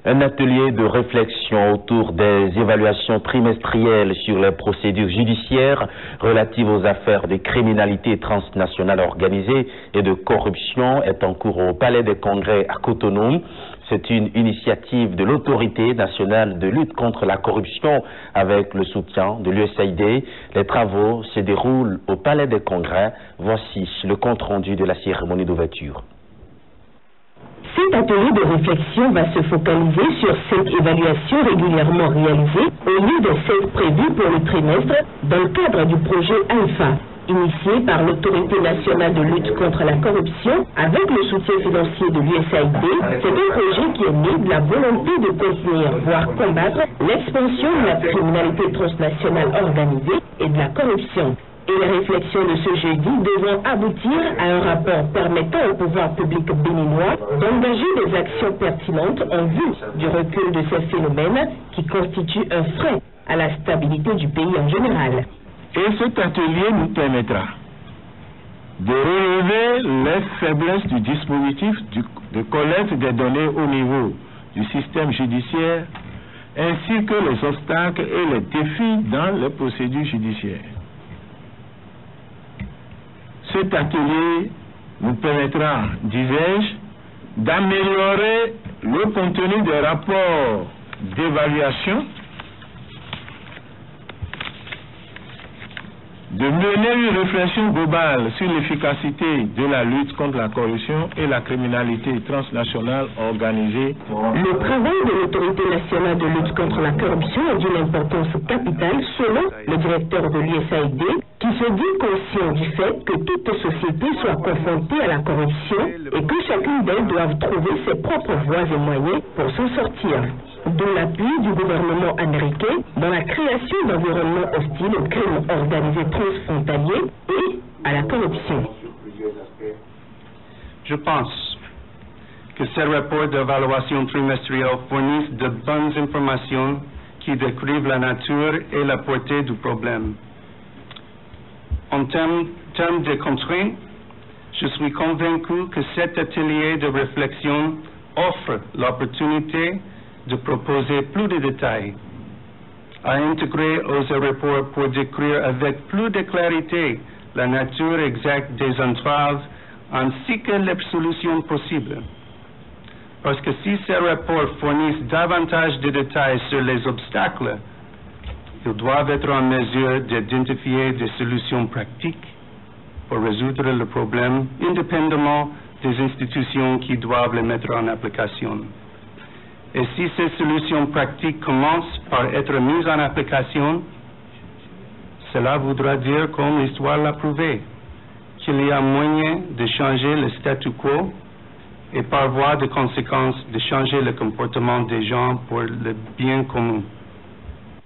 Un atelier de réflexion autour des évaluations trimestrielles sur les procédures judiciaires relatives aux affaires de criminalité transnationale organisée et de corruption est en cours au Palais des Congrès à Cotonou. C'est une initiative de l'Autorité nationale de lutte contre la corruption avec le soutien de l'USAID. Les travaux se déroulent au Palais des Congrès. Voici le compte-rendu de la cérémonie d'ouverture. Cet atelier de réflexion va se focaliser sur cette évaluation régulièrement réalisée au lieu de celle prévue pour le trimestre dans le cadre du projet Alpha, initié par l'Autorité nationale de lutte contre la corruption avec le soutien financier de l'USAID. C'est un projet qui est né de la volonté de contenir, voire combattre l'expansion de la criminalité transnationale organisée et de la corruption. Et les réflexions de ce jeudi devront aboutir à un rapport permettant au pouvoir public béninois d'engager des actions pertinentes en vue du recul de ces phénomènes qui constituent un frein à la stabilité du pays en général. Et cet atelier nous permettra de relever les faiblesses du dispositif de collecte des données au niveau du système judiciaire, ainsi que les obstacles et les défis dans les procédures judiciaires. Cet atelier nous permettra, disais-je, d'améliorer le contenu des rapports d'évaluation, de mener une réflexion globale sur l'efficacité de la lutte contre la corruption et la criminalité transnationale organisée. Le travail de l'Autorité nationale de lutte contre la corruption est d'une importance capitale selon le directeur de l'USAID, qui se dit conscient du fait que toute société soit confrontée à la corruption et que chacune d'elles doive trouver ses propres voies et moyens pour s'en sortir. D'où l'appui du gouvernement américain dans la création d'environnements hostiles aux crimes organisés transfrontaliers et à la corruption. Je pense que ces rapports d'évaluation trimestrielle fournissent de bonnes informations qui décrivent la nature et la portée du problème. En termes de contraintes, je suis convaincu que cet atelier de réflexion offre l'opportunité de proposer plus de détails, à intégrer aux rapports pour décrire avec plus de clarté la nature exacte des entraves ainsi que les solutions possibles. Parce que si ces rapports fournissent davantage de détails sur les obstacles, ils doivent être en mesure d'identifier des solutions pratiques pour résoudre le problème, indépendamment des institutions qui doivent les mettre en application. Et si ces solutions pratiques commencent par être mises en application, cela voudra dire, comme l'histoire l'a prouvé, qu'il y a moyen de changer le statu quo et par voie de conséquence de changer le comportement des gens pour le bien commun.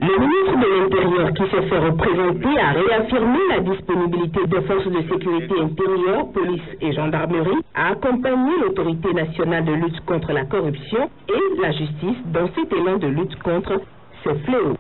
Le ministre de l'Intérieur, qui s'est fait représenter, a réaffirmé la disponibilité des forces de sécurité intérieure, police et gendarmerie à accompagner l'Autorité nationale de lutte contre la corruption et la justice dans cet élan de lutte contre ces fléaux.